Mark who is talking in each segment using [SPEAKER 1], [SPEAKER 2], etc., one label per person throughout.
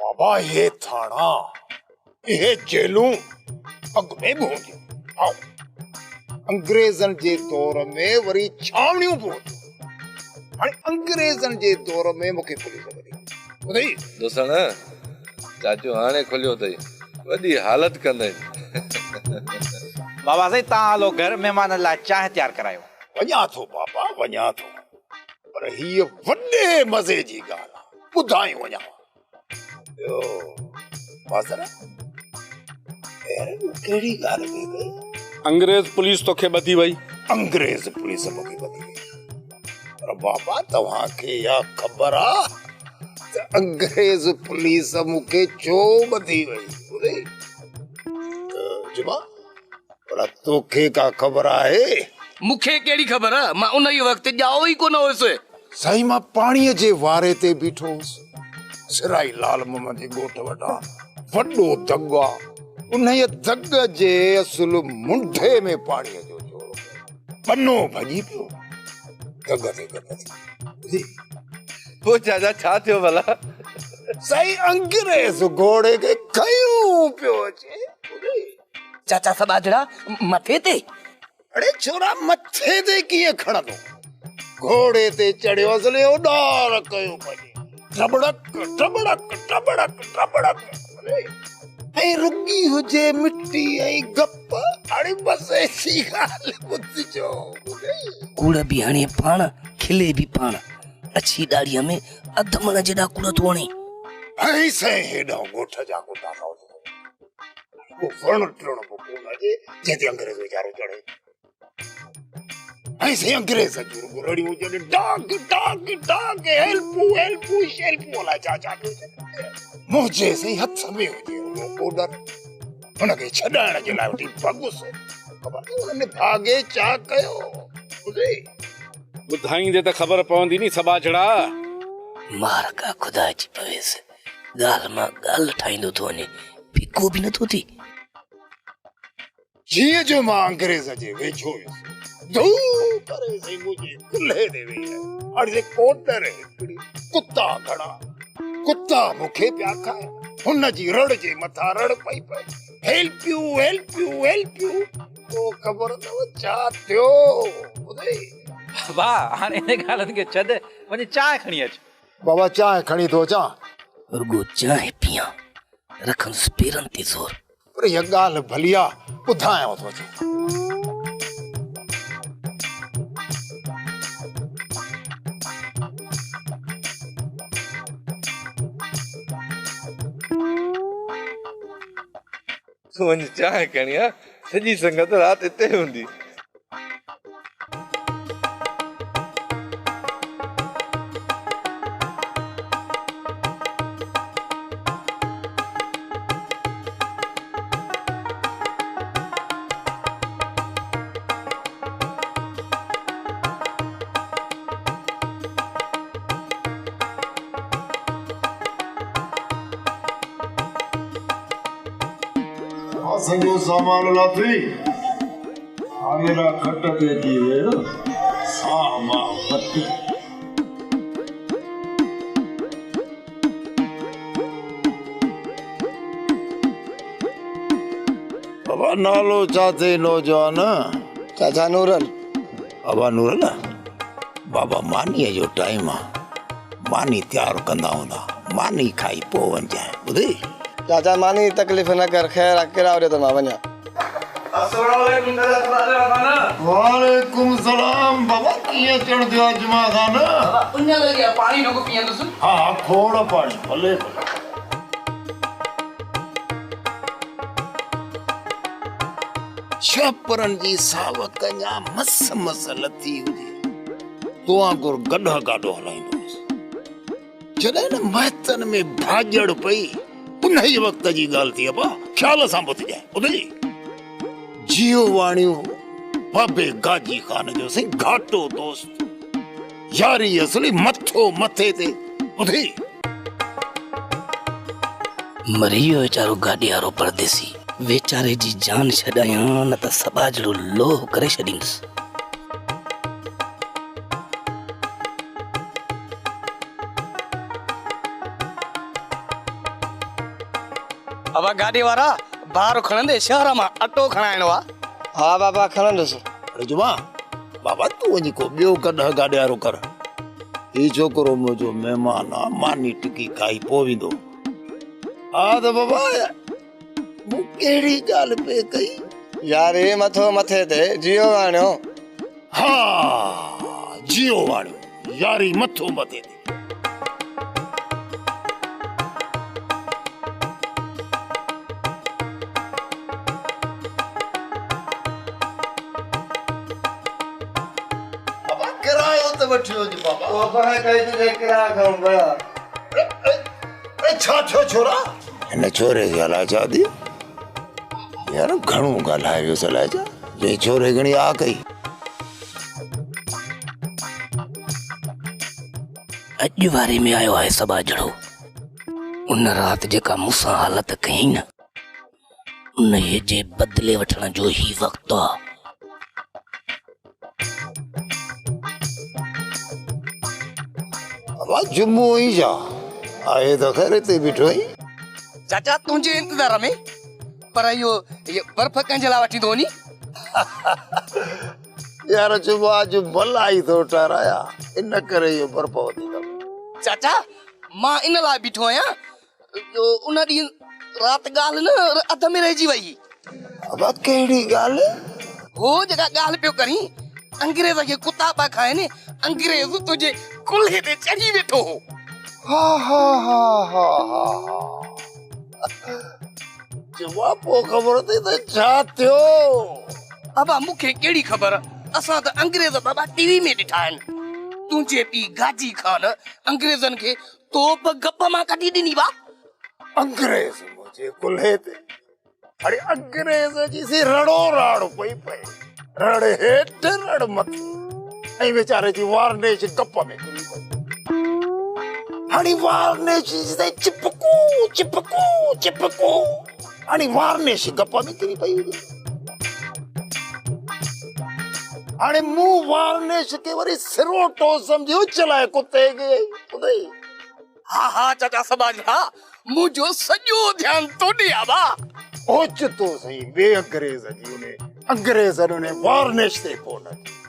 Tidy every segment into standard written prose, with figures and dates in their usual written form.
[SPEAKER 1] बाबा ये थाना ये जेलूं अग में भूंजियो आओ अंग्रेजन जे दौर में वरी छावनियूं पहुंचो हाणे अंग्रेजन जे दौर में मूंखे पुलिस वधी ॿुधई
[SPEAKER 2] दोस्तन चाचू हाणे खुलियो अथई वॾी हालत कंदई
[SPEAKER 3] बाबा साईं तव्हां हलो घर महिमान लाइ चांहि तयारु करायो
[SPEAKER 1] वञा थो बाबा वञा थो पर हीअ वॾे मज़े जी ॻाल्हि आहे ॿुधायूं वञा ॿियो बाज़र कहिड़ी ॻाल्हि थी कई
[SPEAKER 4] अंग्रेज पुलिस तोखे ॿधी वई
[SPEAKER 1] अंग्रेज पुलिस मूंखे ॿधी वई पर बाबा तव्हांखे इहा ख़बर आहे त अंग्रेज पुलिस मूंखे छो ॿधी वई ॿुधई जुमा पर तोखे का ख़बर आहे
[SPEAKER 5] मूंखे कहिड़ी ख़बर आहे मां उन वक़्तु ॼाओ ई कोन हुयुसि
[SPEAKER 1] साईं मां पाणीअ जे वारे ते बीठो हुउसि सिराई लाल मोहम्मद जे ॻोठ वटां वॾो दग आहे उन दग जे असुल मुंडे में पाणीअ जो जोर पन्नो भॼी पियो दग ते
[SPEAKER 2] पोइ चाचा छा थियो भला
[SPEAKER 1] साईं अंग्रेज घोड़े खे खयूं पियो अचे
[SPEAKER 5] चाचा सबाजड़ा मथे ते
[SPEAKER 1] अड़े छोरा मथे ते कीअं खणंदो घोड़े ते चढ़ियो असले उॾार कयो पंहिंजे टबड़क टबड़क टबड़क टबड़क ऐं रुगी हुजे मिट्टी ऐं गप अड़े बस ऐसी ॻाल्हि ॿुधिजो
[SPEAKER 5] कूड़ बि हाणे पाण खिले बि पाण अछी ॾाड़ीअ में अध मन जेॾा कूड़ थो हणे
[SPEAKER 1] ऐं साईं हेॾा ॻोठ जा कुता था को वण टिण बि कोन अचे जंहिंते अंग्रेज वीचारो चढ़े ऐं साईं अंग्रेज जूं रुॻो रड़ियूं हुजनि डाग डाग डाग हेल्पू हेल्पू शेल्पू अलाए छा छा मुंहिंजे साईं हथ में हुजे ऑर्डर हुनखे छॾाइण जे लाइ वठी भॻुसि ख़बर अथई हुनने भागे छा कयो ॿुधई
[SPEAKER 4] ॿुधाईंदे त ख़बर पवंदी नी सबाजड़ा
[SPEAKER 5] मार का खुदा जी पवेसि ॻाल्हि मां ॻाल्हि ठाहींदो थो वञे फिको बि नथो थिए
[SPEAKER 1] जीअं जो मां अंग्रेज जे वेझो हुयुसि धू करे साईं मुंहिंजे कुल्हे ते वेही रहियो हाणे कोटर हिकिड़ी कुता घणा कुता मूंखे पिया खाए हुन जी रड़ जे मथां रड़ पई पई help U help U help U तो ख़बर अथव छा थियो ॿुधई
[SPEAKER 3] वाह हाणे इन ॻाल्हियुनि खे छॾ वञी चांहि खणी अच
[SPEAKER 1] बाबा चांहि खणी थो अचां
[SPEAKER 5] रुॻो चांहि पियां रखंदुसि पेरनि ते ज़ोर
[SPEAKER 1] पर इहा ॻाल्हि भली आहे ॿुधायांव थो अचे
[SPEAKER 2] तूं वञी चांहि खणी आ सॼी संगत राति हिते हूंदी
[SPEAKER 6] सॼो सामान लाथी आगेरा खट ते अची वियो साह मां पती
[SPEAKER 1] बाबा नालो छा थिए नौजवान
[SPEAKER 7] चाचा नूरल
[SPEAKER 1] बाबा नूरल बाबा मानीअ जो टाइम आहे मानी तयारु कंदा हूंदा मानी खाई पोइ वञजांइ ॿुधी
[SPEAKER 7] चाचा मानी तकलीफ़ न कर ख़ैर कहिड़ा वॾे त मां वञा
[SPEAKER 6] वालेकुम सलाम बाबा कीअं चढ़ थियो जुमा खान
[SPEAKER 5] उन लॻे पाणी न को पीअंदुसि
[SPEAKER 6] हा खोड़ पाणी भले
[SPEAKER 1] छपरनि जी सावक अञा मस मस लथी हुजे तो वांगुरु गॾु गाॾो हलाईंदो हुउसि जॾहिं न महतनि में भाॼड़ पई उन ई वक़्त जी ॻाल्हि थी अबा ख़्याल सां ॿुधिजांइ ॿुधी जियो वाणियूं बाबे गाजी ख़ान जो साईं घाटो दोस्त यारी असली मथो मथे ते ॿुधी
[SPEAKER 5] मरी वियो वीचारो गाॾी वारो परदेसी वेचारे जी जान छॾायां न त सबाजड़ो लोह करे छॾींदुसि
[SPEAKER 7] अब गाड़ी वारा बाहर खणंदे शहर में अटो खणाइणो आ। हाँ बाबा खणंदुसि।
[SPEAKER 1] अरे जुमा बाबा तू वञी को ॿियो कॾहिं गाॾी वारो कर। ही छोकिरो मुंहिंजो महिमान आहे, मानी टिकी खाई पोइ वेंदो। हा त बाबा मूं कहिड़ी ॻाल्हि पे कई
[SPEAKER 7] यार ये मथो मथे ते जियो वाणियो।
[SPEAKER 1] हा जियो वाणियो यारी मथो मथे ते। किरायो त वठियो जी बाबा।
[SPEAKER 7] ओ पर कई तुझे किराया खाऊं बड़ा।
[SPEAKER 1] छा थियो छोरा? हिन छोरे खे हलाए छा थी यार? घणो ॻाल्हाए वियो सलाह जा जे छोरे घणी आ कई।
[SPEAKER 5] अॼु वारे में आयो आहे सबाजड़ो। उन रात जेका मूंसां हालत कई न, उन जे बदले वठण जो ही वक़्तु आहे।
[SPEAKER 1] जुम्मो ही जा आए तो खैर ते बिठो ही।
[SPEAKER 7] चाचा तुझे इंतजार में पर यो बर्फ कंहिंजे लाइ वठी थो वञी?
[SPEAKER 1] यार जुम्मो आज भलाई तो ठाराया इन करे यो बर्फ वधी।
[SPEAKER 7] चाचा मां इन लाइ बीठो आहियां जो उन ॾींहुं राति ॻाल्हि न अध में रहिजी वई।
[SPEAKER 1] अब कहिड़ी ॻाल्हि?
[SPEAKER 7] हो जेका ॻाल्हि पियो करी अंग्रेज खे कुता पिया खाइनि, अंग्रेज तुझे कुल्हे ते चढ़ी वेठो हो।
[SPEAKER 1] हा हा हा हा हा जवाब पो खबर थी त छा थियो?
[SPEAKER 7] बाबा मूंखे कहिड़ी ख़बर, असां त अंग्रेज बाबा टीवी में ॾिठा आहिनि। तुंहिंजे पीउ गाजी खान अंग्रेजनि खे तोप गप मां कढी ॾिनी वा।
[SPEAKER 1] अंग्रेज मुझे कुल्हे ते अरे अंग्रेज जी सी रड़ो राड़ पई पई रड़ हेठ रड़ मथे ऐं बेचारे जी वारनेश गप में किरी पई। हाणे वारनेश जी चिपकू चिपकू चिपकू हाणे वारनेश गप में किरी पई। हाणे मूं वारनेश के वरी सिरोटो समझी उछलाए कुत्ते खे ॿुधई।
[SPEAKER 7] हा हा चाचा सबाज हा मुंहिंजो सॼो ध्यानु तोॾे आ बा।
[SPEAKER 1] ओचितो सही ॿिए अंग्रेज जी उन अंग्रेज़नि उन वारनेश ते फोन कई।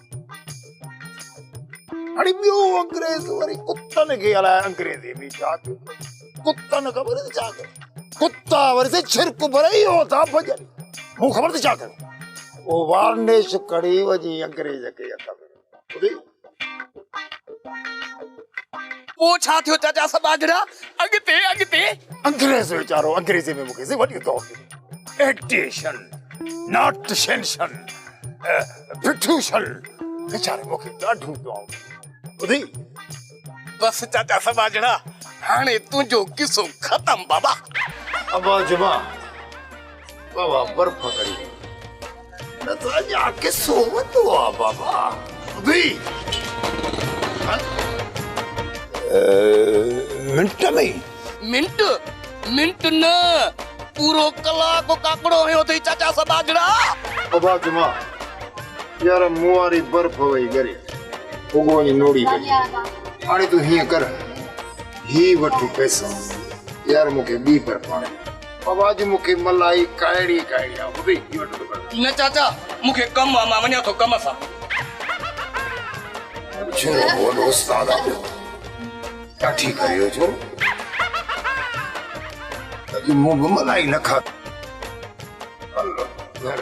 [SPEAKER 1] हाणे ॿियो अंग्रेज वरी कुत्तनि खे हलाए अंग्रेज़ी में छा थियो? कुत्तनि ख़बर छा कयो? कुत्ता वरी से छिरक भरई हो था भॼनि। मूं ख़बर थी छा कयो? वो वारनेश कड़ी वञी अंग्रेज खे हथ में ॿुधी।
[SPEAKER 7] पोइ छा थियो चाचा सबाजड़ा? अॻिते अॻिते
[SPEAKER 1] अंग्रेज वीचारो अंग्रेज़ी में मूंखे वॾी दौड़ एक्टेशन नॉट सेंशन पिट्यूशन वीचारे मूंखे ॾाढो दौड़ ॿुधी।
[SPEAKER 7] बस चाचा सबाजड़ा हाणे तुंहिंजो किस्सो ख़तम बाबा।
[SPEAKER 1] अबा जुमा बाबा बर्फ करी न तो अञा किस्सो वॾो आहे बाबा ॿुधी। मिंट में
[SPEAKER 7] मिंट मिंट न पूरो कलाक काकड़ो हुयो थई चाचा सबाजड़ा।
[SPEAKER 6] अबा जुमा यार मुंह वारी बर्फ वई ॻरे उगो जी नोड़ी पई। हाणे तूं हीअं कर ही वठ पैसा यार मूंखे ॿी बर्फ आणे। बाबा जी मूंखे मलाई काइड़ी काइड़ी आहे ॿुधी ही वठ तो
[SPEAKER 7] न चाचा मूंखे कमु आहे मां वञा थो कम सां।
[SPEAKER 1] छो वॾो उस्ताद आहे काठी करियो छो? मुंह मलाई न खा। हलो घर